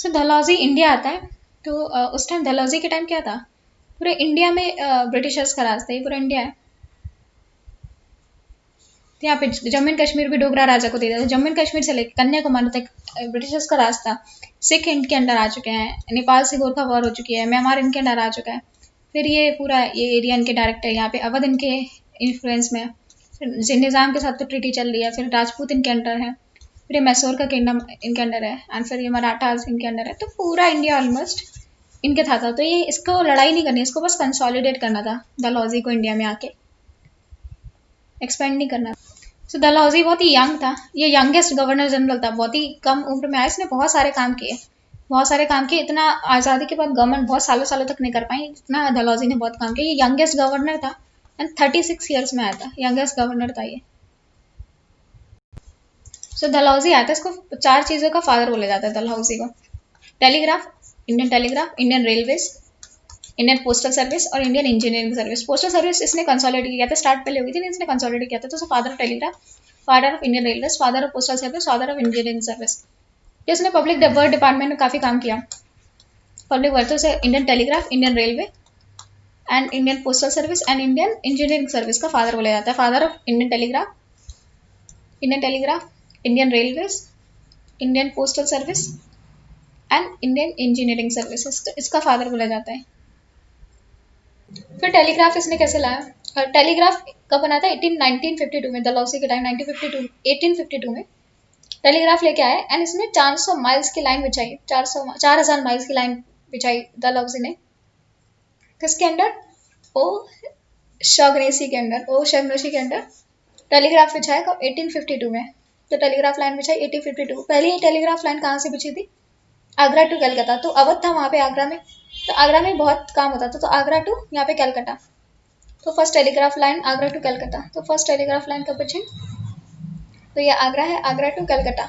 सो Dalhousie India आता है। तो उस टाइम डलहौजी के टाइम क्या था, पूरे इंडिया में ब्रिटिशर्स का राज था, ये पूरा इंडिया है। तो यहाँ पे जम्मू एंड कश्मीर भी डोगरा राजा को दे दिया था। जम्मू एंड कश्मीर से लेकर कन्याकुमारी तक ब्रिटिशर्स का राज था। सिख इनके अंडर आ चुके हैं, नेपाल से गोरखा वॉर हो चुकी है, म्यांमार इनके अंडर आ चुका है। फिर ये पूरा ये एरिया इनके डायरेक्ट है, यहाँ पे अवध इनके इन्फ्लुएंस में है। फिर निज़ाम के साथ तो ट्रीटी चल रही है, फिर राजपूत इनके अंडर है, फिर ये मैसूर का किंगडम इनके अंडर है, एंड फिर ये मराठास इनके अंडर है। तो पूरा इंडिया ऑलमोस्ट इनके था। तो ये इसको लड़ाई नहीं करनी, इसको बस कंसोलिडेट करना था डलहौजी को इंडिया में आके, एक्सपेंड नहीं करना। सो डलहौजी बहुत ही यंग था, ये यंगेस्ट गवर्नर जनरल था, बहुत ही कम उम्र में आया। इसने बहुत सारे काम किए, बहुत सारे काम किए। इतना आज़ादी के बाद गवर्नमेंट बहुत सालों सालों तक नहीं कर पाई, इतना डलहौजी ने बहुत काम किया। ये यंगेस्ट गवर्नर था एंड 36 ईयर्स में आया था, यंगेस्ट गवर्नर था ये। सो डलहौजी आया था, इसको 4 चीज़ों का फादर बोला जाता है डलहौजी को। Telegraph, Indian railways, Indian postal service और Indian engineering service. Postal service इसने कंसोलिडेट किया था, स्टार्ट पहले हुई थी, इसने कंसोलिडेट किया था। तो father of telegraph, father of Indian railways, father of postal service, father of engineering service. इसने पब्लिक वर्क डिपार्टमेंट में काफ़ी काम किया। पब्लिक वर्क से Indian telegraph, Indian railway and Indian postal service and Indian engineering service का father बोला जाता है। Father of Indian telegraph, Indian railways, Indian postal service and Indian engineering services, तो इसका फादर बोला जाता है। फिर टेलीग्राफ इसने कैसे लाया? टेलीग्राफ कब बना था? 1952 में, डलहौजी के टाइम 1852 में टेलीग्राफ लेके आए एंड इसने 400 माइल्स की लाइन बिछाई, 4000 माइल्स की लाइन बिछाई डलहौजी ने। किसके अंडर? ओ शगनेसी के अंडर, टेलीग्राफ बिछाया कब? 1852 में। तो टेलीग्राफ लाइन बिछाई 1852। पहली टेलीग्राफ लाइन कहाँ से बिछी थी? आगरा टू कलकत्ता। तो अवध था वहाँ पे आगरा में, तो आगरा में बहुत काम होता था, तो आगरा टू यहाँ पे कलकत्ता। तो first telegraph line Agra to Calcutta. तो फर्स्ट टेलीग्राफ लाइन कब बिछी? तो ये आगरा है, Agra to Calcutta,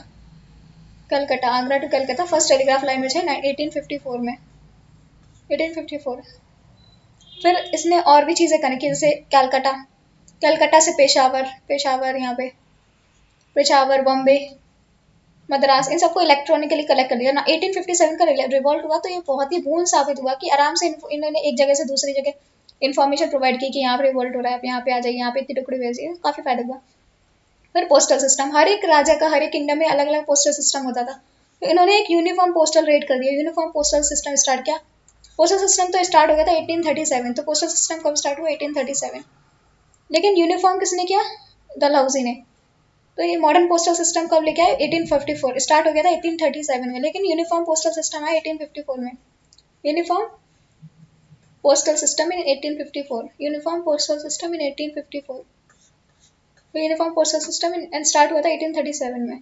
Agra to Calcutta first telegraph line बिछाई 1854 में, 1854। फिर इसने और भी चीज़ें करी, जैसे कलकत्ता से पेशावर यहाँ पे, पेशावर, बॉम्बे, मद्रास, इन सबको इलेक्ट्रॉनिकली कलेक्ट कर दिया ना। 1857 का रिवॉल्ट हुआ, तो ये बहुत ही बूंद साबित हुआ कि आराम से इन्होंने एक जगह से दूसरी जगह इन्फॉर्मेशन प्रोवाइड की कि यहाँ पे रिवॉल्ट हो रहा है, आप यहाँ पे आ जाइए, यहाँ पे इतनी टुकड़ी भेजिए, काफ़ी फायदा हुआ। फिर पोस्टल सिस्टम, हर एक राजा का, हर एक किंगडम में अलग अलग पोस्टल सिस्टम होता था। तो इन्होंने एक यूनिफॉर्म पोस्टल रेट कर दिया, यूनिफॉर्म पोस्टल सिस्टम स्टार्ट किया। पोस्टल सिस्टम तो स्टार्ट हो गया था 1837। तो पोस्टल सिस्टम कब स्टार्ट हुआ? 1837। लेकिन यूनिफॉर्म किसने किया? डलहौजी ने। तो ये मॉडर्न पोस्टल सिस्टम कब लेके आए? 1854। स्टार्ट हो गया था 1837 में, लेकिन यूनिफॉर्म पोस्टल सिस्टम आया 1854 में। Uniform postal system in 1854, uniform postal system in 1854। तो uniform postal system and start हुआ था 1837 में।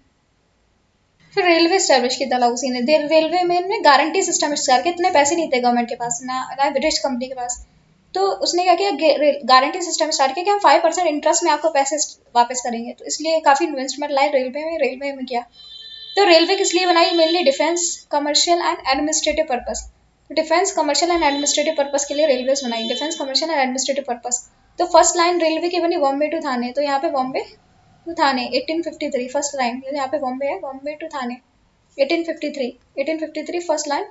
फिर रेलवे स्टैब्लिश की डलहौजी ने। रेलवे में गारंटी सिस्टम स्टार्ट किया, इतने पैसे नहीं थे गवर्नमेंट के पास, ना ब्रिटिश कंपनी के पास। तो उसने क्या किया? गारंटी सिस्टम स्टार्ट किया कि हम 5% इंटरेस्ट में आपको पैसे वापस करेंगे। तो इसलिए काफ़ी इन्वेस्टमेंट लाए रेलवे में किया। तो रेलवे किस लिए बनाई? Mainly defence, commercial and administrative purpose. Defence, commercial and administrative purpose के लिए रेलवेज बनाई, defence, commercial and administrative purpose. तो फर्स्ट लाइन रेलवे की बनी बॉम्बे टू थाने। तो यहाँ पे Bombay to Thane 1853 first line, यहाँ पे बॉम्बे है, Bombay to Thane 1853 first line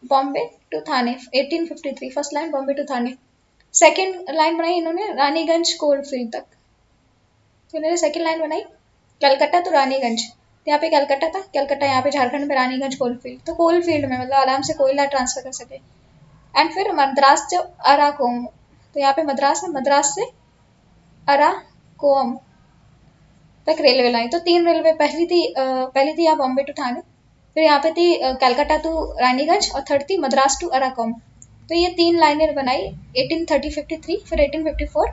Bombay to Thane, 1853 first line Bombay to Thane. Second line बनाई इन्होंने रानीगंज कोलफील्ड तक। तो इन्होंने सेकेंड लाइन बनाई कलकत्ता टू रानीगंज। तो यहाँ पे कलकत्ता था, कलकत्ता यहाँ पे झारखंड में रानीगंज कोलफील्ड। तो कोलफील्ड में मतलब आराम से कोयला ट्रांसफर कर सके। एंड फिर मद्रास जो अराकोम, तो यहाँ पे मद्रास है, मद्रास से अराकोम तक रेलवे लाइन। तो 3 रेलवे, पहली थी यहाँ बॉम्बे टू थाने, फिर यहाँ पे थी कलकत्ता टू रानीगंज, और थर्ड थी मद्रास टू अराकोम। तो ये 3 लाइनें बनाई 1853, फिर 1854।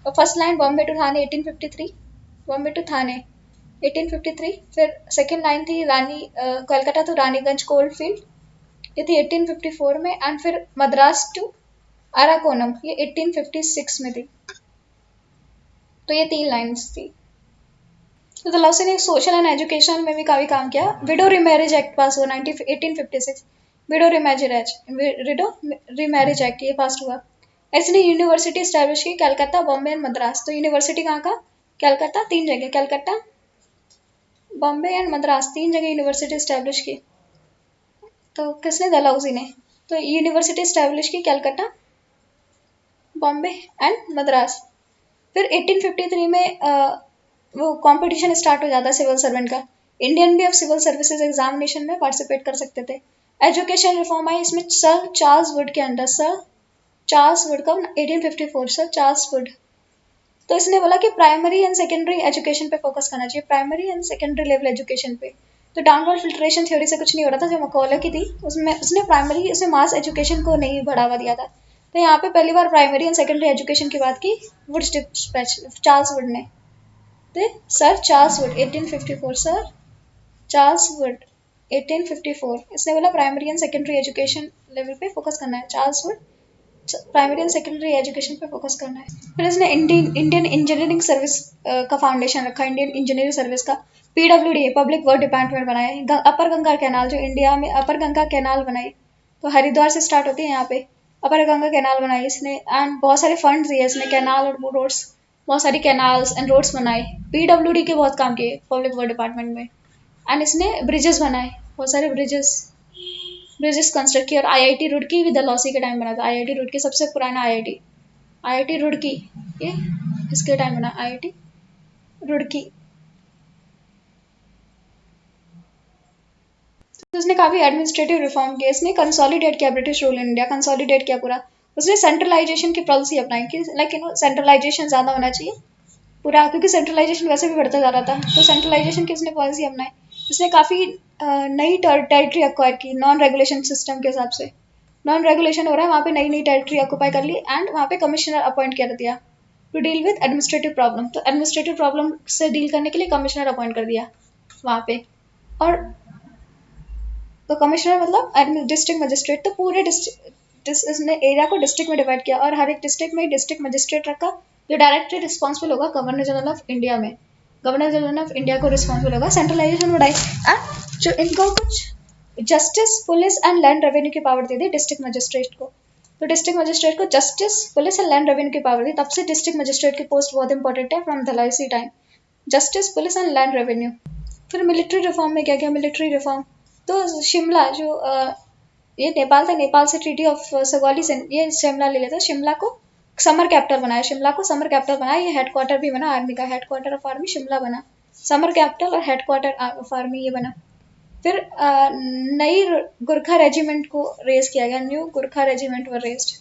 और first line Bombay to Thane 1853, Bombay to Thane 1853। फिर सेकेंड लाइन थी कलकत्ता टू रानीगंज कोलफील्ड, ये थी 1854 में। एंड फिर मद्रास टू अराकोनम, ये 1856 में थी। तो ये 3 लाइन्स थी। तो डलहौजी ने सोशल एंड एजुकेशन में भी काफ़ी काम किया। विडो रिमैरिज एक्ट पास हुआ 1856, विडो रिमैरिज एक्ट ये पास हुआ। इसने यूनिवर्सिटी स्टैब्लिश की कलकत्ता, बॉम्बे एंड मद्रास। तो यूनिवर्सिटी कहाँ का? कलकत्ता, 3 जगह, कलकत्ता, बॉम्बे एंड मद्रास, 3 जगह यूनिवर्सिटी स्टैब्लिश की। तो किसने, डलहौजी ने। तो यूनिवर्सिटी इस्टेब्लिश की कलकत्ता, बॉम्बे एंड मद्रास। फिर 1853 में वो कंपटीशन स्टार्ट हो जाता है सिविल सर्वेंट का। इंडियन भी अब सिविल सर्विसेज एग्जामिनेशन में पार्टिसिपेट कर सकते थे। एजुकेशन रिफॉर्म आई इसमें सर चार्ल्स वुड के अंडर, सर चार्ल्स वुड का 1854, सर चार्ल्स वुड। तो इसने बोला कि प्राइमरी एंड सेकेंडरी एजुकेशन पे फोकस करना चाहिए, primary and secondary level education पे। तो डाउनवर्ड फिल्ट्रेशन थ्योरी से कुछ नहीं हो रहा था जो मकौले की थी, उसमें उसने प्राइमरी, उसने मास एजुकेशन को नहीं बढ़ावा दिया था। तो यहाँ पे पहली बार प्राइमरी एंड सेकेंडरी एजुकेशन की बात की वुड चार्ल्स वुड ने। तो sir Charles Wood 1854, sir Charles Wood 1854, इसने बोला primary and secondary education level पे फोकस करना है, Charles Wood primary and secondary education पे फोकस करना है। फिर इसने इंडियन इंजीनियरिंग सर्विस का फाउंडेशन रखा, इंडियन इंजीनियरिंग सर्विस का। PWD पब्लिक वर्क डिपार्टमेंट बनाए। अपर गंगा कैनाल, जो इंडिया में अपर गंगा कैनाल बनाई, तो हरिद्वार से स्टार्ट होती है यहाँ पे, अपर गंगा कैनाल बनाई इसने। एंड बहुत सारे फंड दिए इसने, कैनाल और रोड्स, बहुत सारी कैनाल्स एंड रोड्स बनाए। PWD के बहुत काम किए पब्लिक वर्क डिपार्टमेंट में। एंड इसने ब्रिजेस बनाए, बहुत सारे ब्रिजेस कंस्ट्रक्ट किए। और IIT रुड़की भी डलहौजी के टाइम बना था। IIT रुड़की सबसे पुराना IIT रुड़की, ये इसके टाइम बना IIT रुड़की। तो उसने काफी एडमिनिस्ट्रेटिव रिफॉर्म किया, इसने कंसोलिडेट किया British rule in India, consolidate किया पूरा। उसने सेंट्रलाइजेशन की पॉलिसी अपनाई कि लाइक सेंट्रलाइजेशन ज्यादा होना चाहिए पूरा, क्योंकि सेंट्रलाइजेशन वैसे भी बढ़ता जा रहा था। तो सेंट्रलाइजेशन की उसने पॉलिसी अपनाई। उसने काफी नई टेरिटरी एक्वायर की नॉन रेगुलेशन सिस्टम के हिसाब से। नॉन रेगुलेशन हो रहा है वहाँ पे, नई नई टेरिटरी ऑक्यूपाई कर ली। एंड वहाँ पे कमिश्नर अपॉइंट कर दिया to deal with administrative problem. तो एडमिनिस्ट्रेटिव प्रॉब्लम से डील करने के लिए कमिश्नर अपॉइंट कर दिया वहाँ पे। और तो कमिश्नर मतलब डिस्ट्रिक्ट मजिस्ट्रेट। तो पूरे इसने एरिया को डिस्ट्रिक्ट में डिवाइड किया, और हर एक डिस्ट्रिक्ट में डिस्ट्रिक्ट मजिस्ट्रेट रखा, जो डायरेक्टली रिस्पॉन्सिबल होगा गवर्नर जनरल ऑफ इंडिया में। गवर्नर जनरल ऑफ इंडिया को रिस्पॉन्सिबल होगा। सेंट्रलाइजेशन बढ़ाई। एंड जो इनको कुछ justice, police and land revenue की पावर दे दी डिस्ट्रिक्ट मजिस्ट्रेट को। तो डिस्ट्रिक्ट मजिस्ट्रेट को justice, police and land revenue की पावर दी। तब से डिस्ट्रिक्ट मजिस्ट्रेट की पोस्ट बहुत इंपॉर्टेंट है, from Dalhousie time, justice, police and land revenue. फिर मिलिट्री रिफॉर्म में क्या किया, मिलिट्री रिफॉर्म। तो शिमला जो ये नेपाल था, नेपाल से ट्रीटी ऑफ सगौली से ये शिमला ले लेता, शिमला को समर कैपिटल बनाया, शिमला को समर कैपिटल बनाया। ये हेडक्वार्टर भी बना आर्मी का, हेडक्वार्टर ऑफ आर्मी शिमला बना, समर कैपिटल और हेडक्वार्टर ऑफ आर्मी ये बना। फिर नई गुरखा रेजिमेंट को रेज किया गया, न्यू गुरखा रेजिमेंट वर रेज्ड।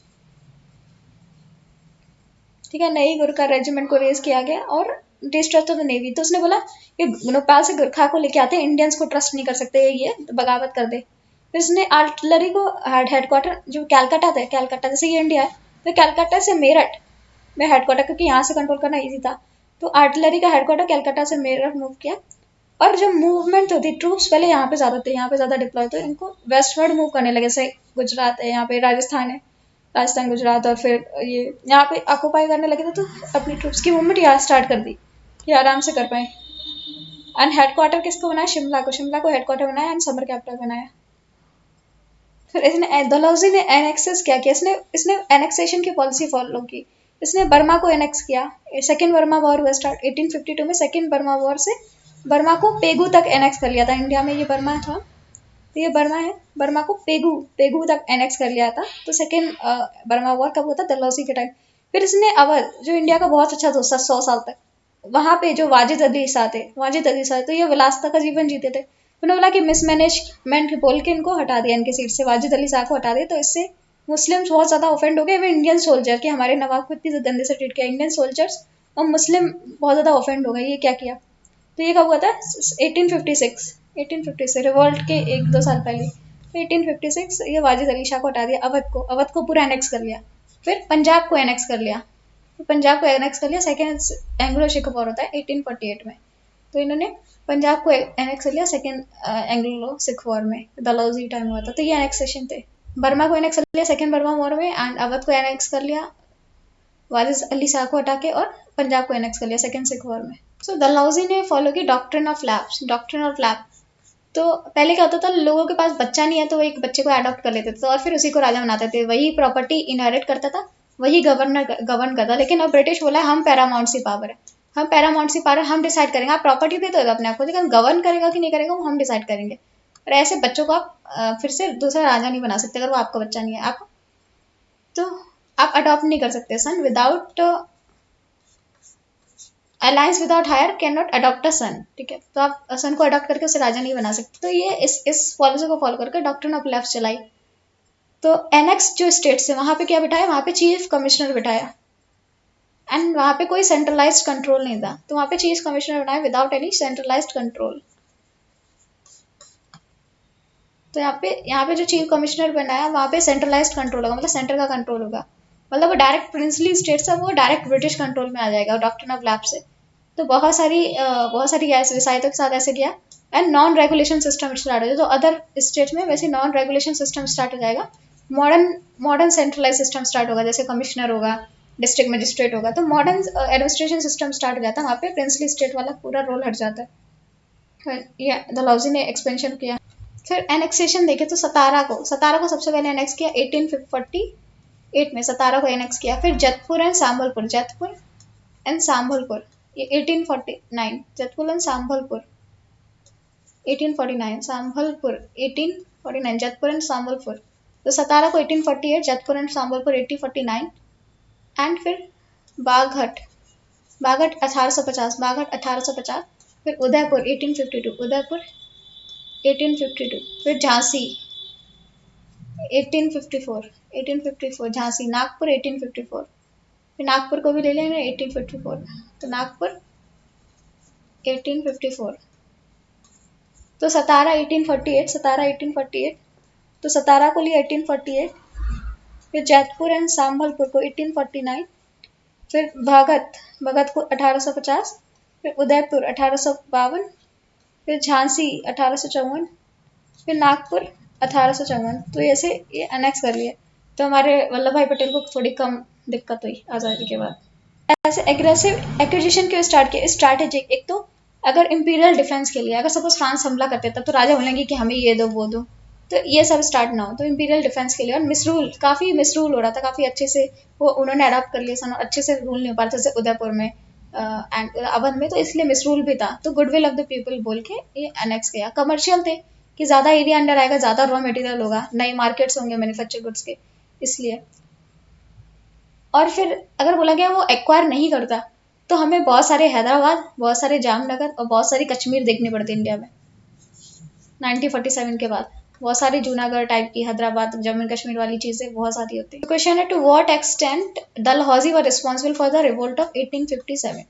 ठीक है, नई गुरखा रेजिमेंट को रेज किया गया। और डिस्ट्रस्ट ऑफ द नेवी। तो उसने बोला ये नेपाल से गुरखा को लेके आते हैं, इंडियंस को ट्रस्ट नहीं कर सकते, ये बगावत कर दे। फिर उसने आर्टिलरी को हेडक्वार्टर जो कैलकाटा था, कैलकाटा जैसे ये इंडिया है, तो कैलकाटा से मेरठ में हेडक्वार्टर, क्योंकि यहाँ से कंट्रोल करना ईजी था, तो आर्टिलरी का हेडक्वार्टर कैलकाटा से मेरठ मूव किया। और जब मूवमेंट होती, ट्रूप्स पहले यहाँ पे ज़्यादा थे, यहाँ पे ज़्यादा डिप्लॉय थे, इनको वेस्टवर्ड मूव करने लगे। जैसे गुजरात है, यहाँ पे राजस्थान है, राजस्थान गुजरात, और फिर ये यहाँ पे ऑक्यूपाई करने लगे थे, तो अपनी ट्रूप्स की मूवमेंट यहाँ स्टार्ट कर दी कि आराम से कर पाए। एंड हेडक्वार्टर किसको बनाया, शिमला को, शिमला को हेडक्वार्टर बनाया एंड समर कैपिटल बनाया। फिर इसने डलहौजी ने एनेक्सेस क्या किया, इसने एनेक्सेशन की पॉलिसी फॉलो की। इसने बर्मा को एनेक्स किया। सेकेंड बर्मा वॉर हुआ स्टार्ट 1852 में। सेकेंड बर्मा वॉर से बर्मा को पेगू तक एनेक्स कर लिया था। इंडिया में ये बर्मा था, तो ये बर्मा है, बर्मा को पेगू तक एनेक्स कर लिया था। तो सेकेंड बर्मा वॉर कब होता, डलहौजी के टाइम। फिर इसने अवध, जो इंडिया का बहुत अच्छा दोस्त था 100 साल तक, वहाँ पे जो वाजिद अली शाह थे, तो ये विलासता का जीवन जीते थे। उन्होंने बोला कि मिसमैनेजमेंट बोल के इनको हटा दिया, इनकी सीट से वाजिद अली शाह को हटा दिया। तो इससे मुस्लिम्स बहुत ज़्यादा ऑफेंड हो गए। वे इंडियन सोल्जर के हमारे नवाब को इतनी गंदे से ट्रीट किया, इंडियन सोल्जर्स और मुस्लिम बहुत ज़्यादा ऑफेंड हो गए, ये क्या किया। तो ये कब हुआ था, 1856 रिवॉल्ट के 1-2 साल पहले। 1856 ये वाजिद अली शाह को हटा दिया, अवध को पूरा एनेक्स कर लिया। फिर पंजाब को एनेक्स कर लिया, पंजाब को एनेक्स कर लिया। सेकेंड एंग्लो सिख वॉर होता है 1848 में, तो इन्होंने पंजाब को एनेक्स कर लिया सेकेंड एंग्लो सिख वॉर में, डलहौजी टाइम हुआ था। तो ये एनेक्सेशन थे। बर्मा को एनेक्स कर लिया सेकेंड बर्मा वॉर में, एंड अवध को एनेक्स कर लिया वाजिद अली शाह को हटा के, और पंजाब को एनेक्स कर लिया सेकेंड सिख वॉर में। सो डलहौजी ने फॉलो की डॉक्ट्रिन ऑफ लैप। तो पहले क्या होता था, लोगों के पास बच्चा नहीं है तो वो एक बच्चे को अडॉप्ट कर लेते थे, और फिर उसी को राजा बनाते थे, वही प्रॉपर्टी इनहेरिट करता था, वही गवर्न करता। लेकिन अब ब्रिटिश बोला हम पैरामाउंट सी पावर है, हम डिसाइड करेंगे। आप प्रॉपर्टी दे दो अपने आप को, लेकिन गवर्न करेगा कि नहीं करेगा वो हम डिसाइड करेंगे। और ऐसे बच्चों को आप फिर से दूसरा राजा नहीं बना सकते अगर वो आपका बच्चा नहीं है। आप तो आप अडॉप्ट नहीं कर सकते son without alliance without heir can not adopt a son, ठीक है। तो आप सन को अडॉप्ट करके उसे राजा नहीं बना सकते। तो ये इस पॉलिसी को फॉलो करके डॉक्ट्रिन ऑफ लेफ्ट चलाई। तो एनेक्स जो स्टेट्स है वहां पे क्या बिठाया, वहां पे चीफ कमिश्नर बिठाया एंड वहां पे कोई सेंट्रलाइज्ड कंट्रोल नहीं था। तो वहां पे चीफ कमिश्नर बनाया विदाउट एनी सेंट्रलाइज्ड कंट्रोल। तो यहाँ पे जो चीफ कमिश्नर बनाया वहां पे सेंट्रलाइज्ड कंट्रोल होगा, मतलब सेंटर का कंट्रोल होगा, मतलब वो डायरेक्ट प्रिंसली स्टेट से वो डायरेक्ट ब्रिटिश कंट्रोल में आ जाएगा डॉक्ट्रिन ऑफ लैप्स से। तो बहुत सारी रियासतों के साथ ऐसे किया and non regulation system start हो जाए। तो अदर स्टेट में वैसे नॉन रेगुलेशन सिस्टम स्टार्ट हो जाएगा। मॉडर्न सेंट्रलाइज सिस्टम स्टार्ट होगा, जैसे कमिश्नर होगा, डिस्ट्रिक्ट मजिस्ट्रेट होगा। तो मॉडर्न एडमिनिस्ट्रेशन सिस्टम स्टार्ट हो जाता है, वहाँ पे प्रिंसली स्टेट वाला पूरा रोल हट जाता है। ये डलहौजी ने एक्सपेंशन किया। फिर एनेक्सेशन देखे तो सतारा को सबसे पहले एनेक्स किया 1848 में, सतारा को एनेक्स किया। फिर जतपुर एंड सांभलपुर ये 1849, जतपुर एंड सांभलपुर 1849, सांभलपुर 1849, जतपुर एंड सांभलपुर। तो सतारा को 1848, जतपुर एंड सांभलपुर 1849 एंड फिर बाघट 1850, फिर उदयपुर 1852, फिर झांसी 1854, झांसी, नागपुर 1854, फिर नागपुर को भी ले लेंगे 1854। तो नागपुर 1854। तो सतारा 1848, तो सतारा को लिया 1848, फिर जैतपुर एंड सांभलपुर को 1849, फिर भगत को 1850, फिर उदयपुर 1852, फिर झांसी 1854, फिर नागपुर 1854। तो ऐसे ये अनेक्स कर लिए। तो हमारे वल्लभ भाई पटेल को थोड़ी कम दिक्कत हुई आज़ादी के बाद। ऐसे एग्रेसिव एक्विजिशन क्यों स्टार्ट किया, स्ट्रैटेजिक। एक तो अगर इंपीरियल डिफेंस के लिए, अगर सपोज फ्रांस हमला करते तब तो राजा बोलेंगे कि हमें ये दो वो दो, तो ये सब स्टार्ट ना हो। तो इंपीरियल डिफेंस के लिए, और काफ़ी मिसरूल हो रहा था, काफ़ी अच्छे से वो उन्होंने अडॉप्ट कर लिया, सन अच्छे से रूल नहीं हो पा रहा था, जैसे उदयपुर में एंड अवध में, तो इसलिए मिसरूल भी था। तो गुडविल ऑफ द पीपल बोल के ये अनेक्स किया। कमर्शियल थे कि ज़्यादा एरिया अंडर आएगा, ज़्यादा रॉ मटेरियल होगा, नए मार्केट्स होंगे मैन्युफैक्चर गुड्स के, इसलिए। और फिर अगर बोला गया वो एक्वायर नहीं करता तो हमें बहुत सारे हैदराबाद, बहुत सारे जामनगर और बहुत सारी कश्मीर देखनी पड़ती इंडिया में 1947 के बाद। बहुत सारी जूनागढ़ टाइप की, हैदराबाद, जम्मू कश्मीर वाली चीज़ें बहुत सारी होती। क्वेश्चन है, to what extent Dalhousie were responsible for the revolt of 1857।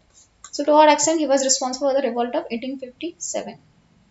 So to what extent he was responsible for the revolt of 1857?